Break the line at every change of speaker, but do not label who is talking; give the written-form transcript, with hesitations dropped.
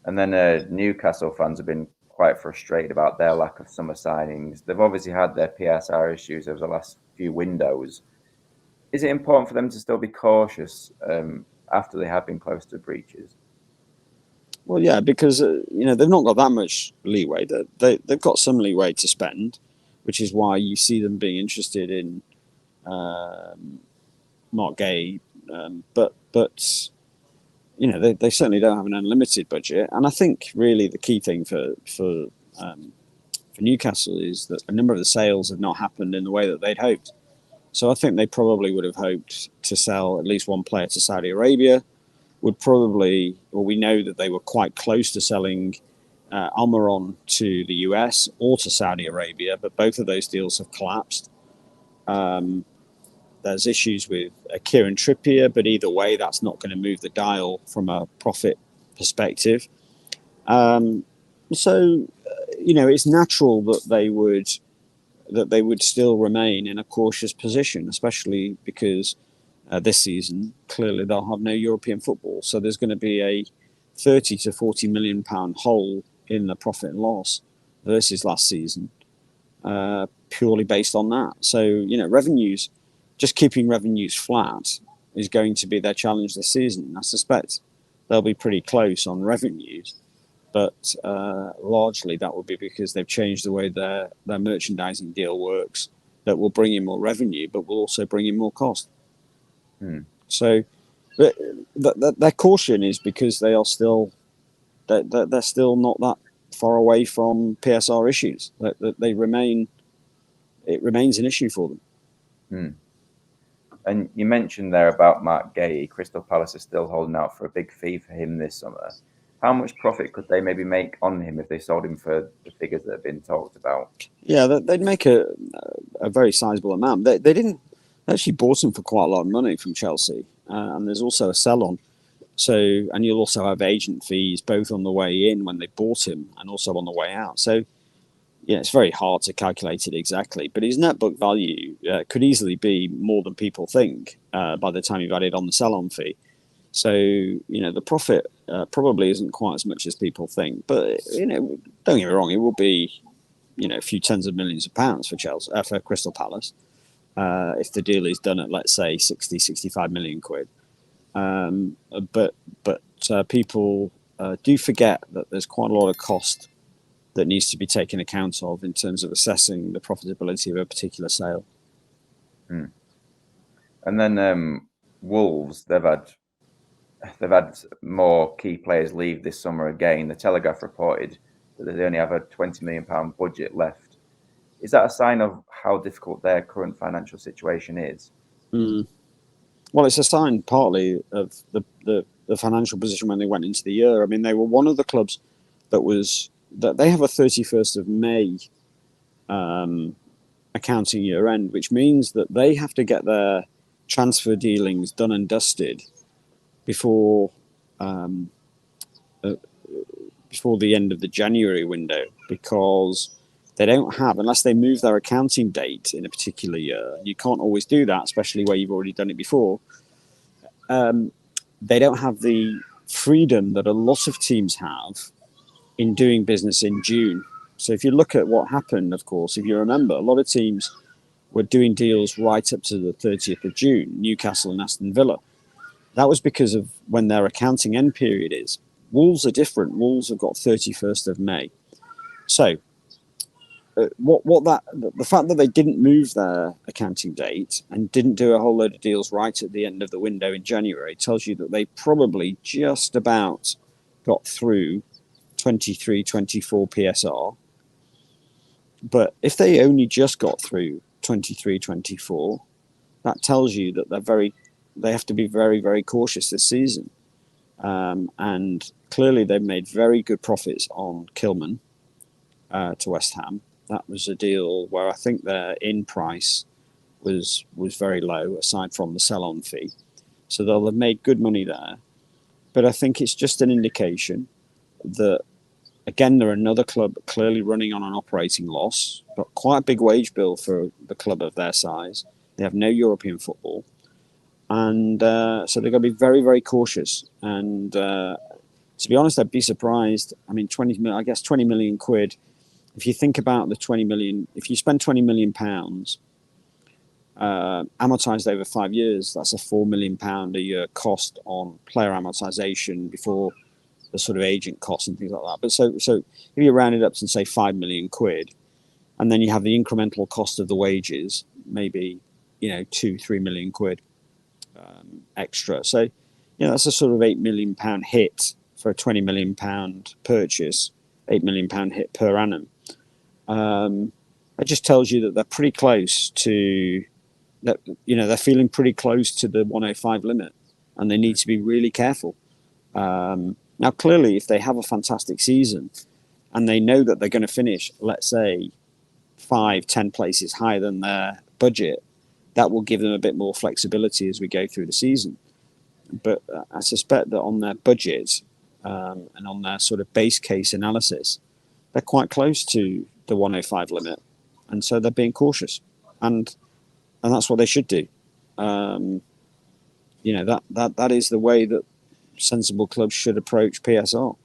And then Newcastle fans have been quite frustrated about their lack of summer signings. They've obviously had their PSR issues over the last few windows. Is it important for them to still be cautious after they have been close to breaches?
Well, yeah, because they've not got that much leeway. They've got some leeway to spend, which is why you see them being interested in Mark Gay, but they certainly don't have an unlimited budget. And I think really the key thing for Newcastle is that a number of the sales have not happened in the way that they'd hoped. So I think they probably would have hoped to sell at least one player to Saudi Arabia. We know that they were quite close to selling Almiron to the US or to Saudi Arabia, but both of those deals have collapsed. There's issues with Kieran Trippier, but either way, that's not going to move the dial from a profit perspective. It's natural that they would still remain in a cautious position, especially because this season clearly they'll have no European football, so there's going to be a 30 to 40 million pound hole in the profit and loss versus last season, purely based on that. So revenues, just keeping revenues flat is going to be their challenge this season. I suspect they'll be pretty close on revenues, but largely that will be because they've changed the way their merchandising deal works. That will bring in more revenue, but will also bring in more cost. So their caution is because they are still they're still not that far away from PSR issues. It remains an issue for them.
And you mentioned there about Mark Gay. Crystal Palace is still holding out for a big fee for him this summer. How much profit could they maybe make on him if they sold him for the figures that have been talked about?
Yeah, they'd make a very sizable amount. They didn't actually bought him for quite a lot of money from Chelsea, and there's also a sell-on. So, and you'll also have agent fees both on the way in when they bought him and also on the way out. So, it's very hard to calculate it exactly, but his net book value could easily be more than people think by the time you've added on the sell-on fee. So, the profit probably isn't quite as much as people think. But, don't get me wrong, it will be, a few tens of millions of pounds for for Crystal Palace if the deal is done at, let's say, 60, 65 million quid. But people do forget that there's quite a lot of cost that needs to be taken account of in terms of assessing the profitability of a particular sale.
And then Wolves, they've had more key players leave this summer again. The Telegraph reported that they only have a £20 million budget left. Is that a sign of how difficult their current financial situation is?
Well, it's a sign partly of the financial position when they went into the year. I mean, they were one of the clubs that they have a 31st of May accounting year end, which means that they have to get their transfer dealings done and dusted before the end of the January window, because they don't have, unless they move their accounting date in a particular year, you can't always do that, especially where you've already done it before. They don't have the freedom that a lot of teams have in doing business in June. So if you look at what happened, of course, if you remember, a lot of teams were doing deals right up to the 30th of June, Newcastle and Aston Villa. That was because of when their accounting end period is. Wolves are different. Wolves have got 31st of May. So the fact that they didn't move their accounting date and didn't do a whole load of deals right at the end of the window in January tells you that they probably just about got through 23-24 PSR. But if they only just got through 23-24, that tells you that they have to be very, very cautious this season. And clearly they've made very good profits on Kilman to West Ham. That was a deal where I think their in price was very low, aside from the sell-on fee. So they'll have made good money there. But I think it's just an indication that, again, they're another club clearly running on an operating loss, but quite a big wage bill for the club of their size. They have no European football. And so they've got to be very, very cautious. And to be honest, I'd be surprised. I mean, 20 million quid. If you think about the 20 million, if you spend 20 million pounds, amortized over 5 years, that's a 4 million pound a year cost on player amortization before the sort of agent costs and things like that. But so if you round it up to say 5 million quid, and then you have the incremental cost of the wages, maybe 2-3 million quid extra. So that's a sort of 8 million pound hit for a 20 million pound purchase, 8 million pound hit per annum. It just tells you that they're pretty close to that. They're feeling pretty close to the 105 limit, and they need to be really careful. Now, clearly, if they have a fantastic season and they know that they're going to finish, let's say, 5-10 places higher than their budget, that will give them a bit more flexibility as we go through the season. But I suspect that on their budget and on their sort of base case analysis, they're quite close to the 105 limit, and so they're being cautious, and that's what they should do. That is the way that sensible clubs should approach PSR.